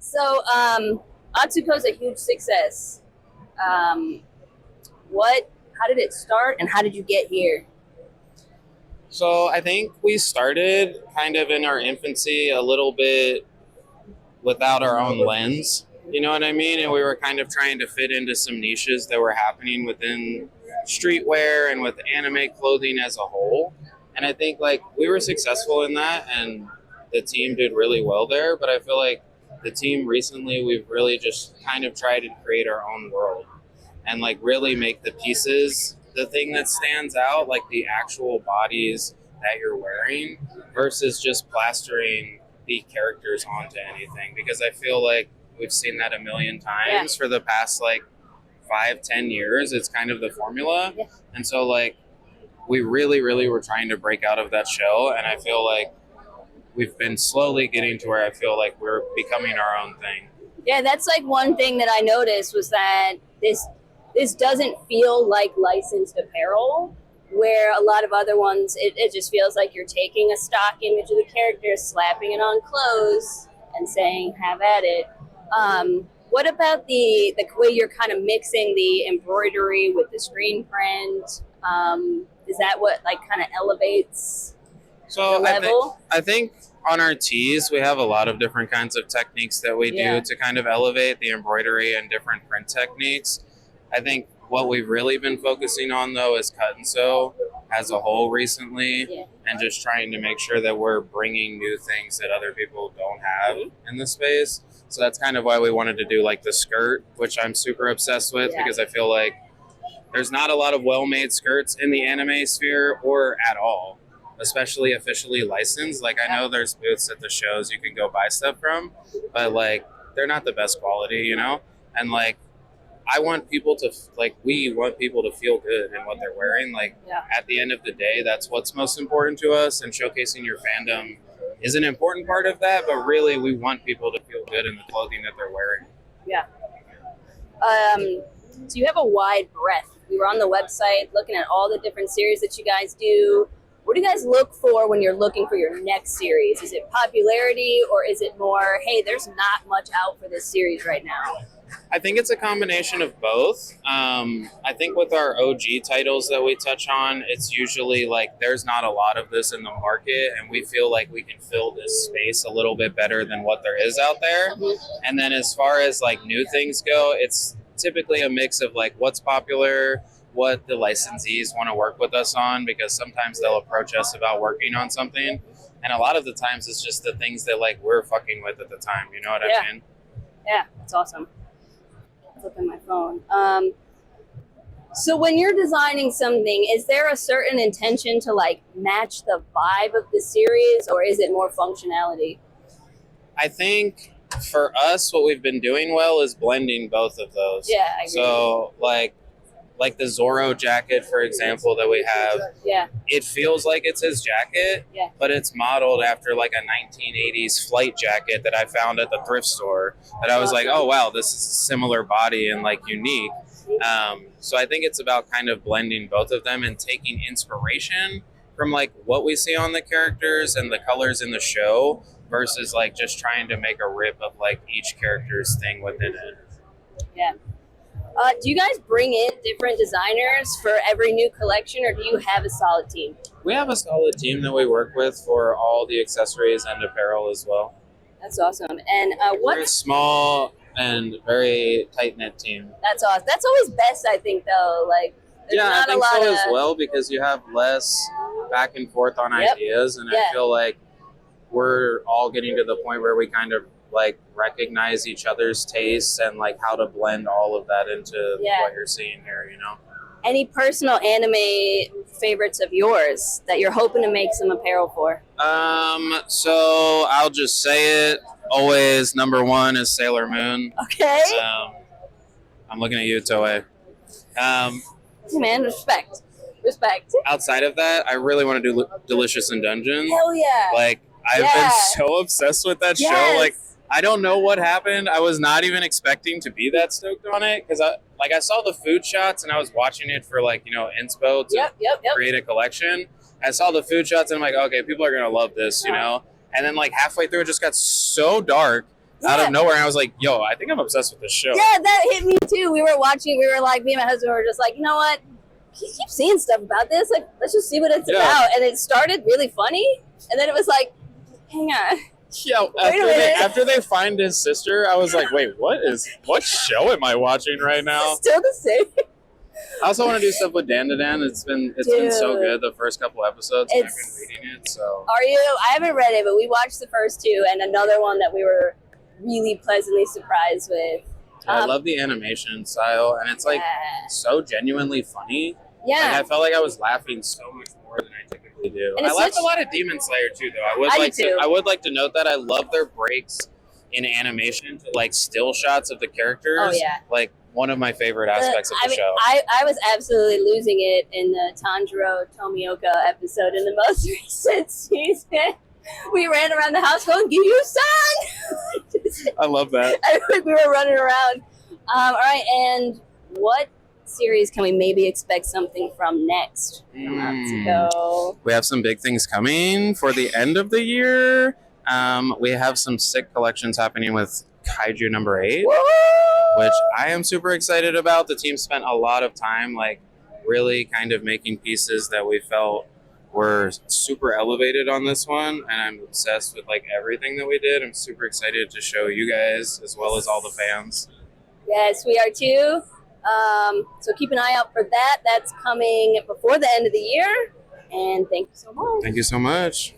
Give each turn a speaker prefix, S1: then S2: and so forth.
S1: So, Atsuko's a huge success. Um, how did it start and how did you get here?
S2: So I think we started kind of in our infancy a little bit without our own lens. You know what I mean? And we were kind of trying to fit into some niches that were happening within streetwear and with anime clothing as a whole. And I think like we were successful in that and the team did really well there. But I feel like the team recently, we've really just kind of tried to create our own world and like really make the pieces the thing that stands out, like the actual bodies that you're wearing versus just plastering the characters onto anything. Because I feel like we've seen that a million times for the past like 5-10 years. It's kind of the formula.
S1: Yeah.
S2: And so like we really were trying to break out of that shell, and I feel like we've been slowly getting to where I feel like we're becoming our own thing.
S1: Yeah, that's like one thing that I noticed was that this doesn't feel like licensed apparel, where a lot of other ones, it just feels like you're taking a stock image of the character, slapping it on clothes, and saying, have at it. What about the way you're kind of mixing the embroidery with the screen print? Is that what like kind of elevates the level?
S2: I think on our tees, we have a lot of different kinds of techniques that we do to kind of elevate the embroidery and different print techniques. I think what we've really been focusing on, though, is cut and sew as a whole recently, and just trying to make sure that we're bringing new things that other people don't have in the space. So that's kind of why we wanted to do like the skirt, which I'm super obsessed with because I feel like there's not a lot of well-made skirts in the anime sphere or at all, especially officially licensed. Like I know there's booths at the shows you can go buy stuff from, but like they're not the best quality, you know? And like we want people to feel good in what they're wearing. Like at the end of the day, that's what's most important to us, and showcasing your fandom is an important part of that, but really we want people to feel good in the clothing that they're wearing.
S1: Yeah. So you have a wide breadth. We were on the website looking at all the different series that you guys do. What do you guys look for when you're looking for your next series? Is it popularity, or is it more, hey, there's not much out for this series right now?
S2: I think it's a combination of both. I think with our OG titles that we touch on, it's usually like there's not a lot of this in the market, and we feel like we can fill this space a little bit better than what there is out there. And then as far as like new things go, it's typically a mix of like what's popular, what the licensees want to work with us on, because sometimes they'll approach us about working on something, and a lot of the times it's just the things that like we're fucking with at the time. You know what I mean?
S1: Yeah, that's awesome. Look at my phone. So when you're designing something, is there a certain intention to like match the vibe of the series, or is it more functionality?
S2: I think for us, what we've been doing well is blending both of those.
S1: Yeah, I agree.
S2: So like the Zorro jacket, for example, that we have, it feels like it's his jacket, but it's modeled after like a 1980s flight jacket that I found at the thrift store that I was like, oh wow, this is a similar body and like unique. So I think it's about kind of blending both of them and taking inspiration from like what we see on the characters and the colors in the show versus like just trying to make a rip of like each character's thing within it.
S1: Yeah. Do you guys bring in different designers for every new collection, or do you have a solid team?
S2: We have a solid team that we work with for all the accessories and apparel as well.
S1: That's awesome. And
S2: we're a small and very tight-knit team.
S1: That's awesome. That's always best, I think, though. Like,
S2: I think so as well, because you have less back and forth on ideas, and I feel like we're all getting to the point where we kind of like recognize each other's tastes and like how to blend all of that into what you're seeing here, you know?
S1: Any personal anime favorites of yours that you're hoping to make some apparel for?
S2: So I'll just say it. Always number one is Sailor Moon.
S1: Okay.
S2: I'm looking at you, Toei.
S1: Man, respect.
S2: Outside of that, I really want to do Delicious in Dungeon.
S1: Hell yeah.
S2: Like, I've been so obsessed with that show. Like, I don't know what happened. I was not even expecting to be that stoked on it because I saw the food shots and I was watching it for like, you know, inspo to create a collection. I saw the food shots and I'm like, okay, people are going to love this, you know? And then like halfway through it just got so dark out of nowhere. And I was like, yo, I think I'm obsessed with this show.
S1: Yeah, that hit me too. We were watching, me and my husband were just like, you know what? He keeps seeing stuff about this. Like, let's just see what it's about. And it started really funny. And then it was like, hang on.
S3: Yeah, after they find his sister, I was like, wait, what show am I watching right now?
S1: It's still the same.
S2: I also want to do stuff with Dan. It's been so good the first couple episodes. I've been reading it. So
S1: are you? I haven't read it, but we watched the first two, and another one that we were really pleasantly surprised with.
S2: I love the animation style, and it's like so genuinely funny.
S1: Yeah,
S2: like, I felt like I was laughing so much more than I typically do.
S1: And
S2: I laughed a lot of Demon Slayer too, though. I would like to note that I love their breaks in animation to like still shots of the characters.
S1: Oh yeah,
S2: like one of my favorite aspects of the show.
S1: I was absolutely losing it in the Tanjiro Tomioka episode in the most recent season. We ran around the house going, "Give you son!"
S2: I love that.
S1: We were running around. All right, and what series can we maybe expect something from next? From Atsuko?
S2: We have some big things coming for the end of the year. We have some sick collections happening with Kaiju number 8, which I am super excited about. The team spent a lot of time like really kind of making pieces that we felt were super elevated on this one, and I'm obsessed with like everything that we did. I'm super excited to show you guys as well as all the fans.
S1: Yes, we are too. So keep an eye out for that. That's coming before the end of the year. And thank you so much.
S2: Thank you so much.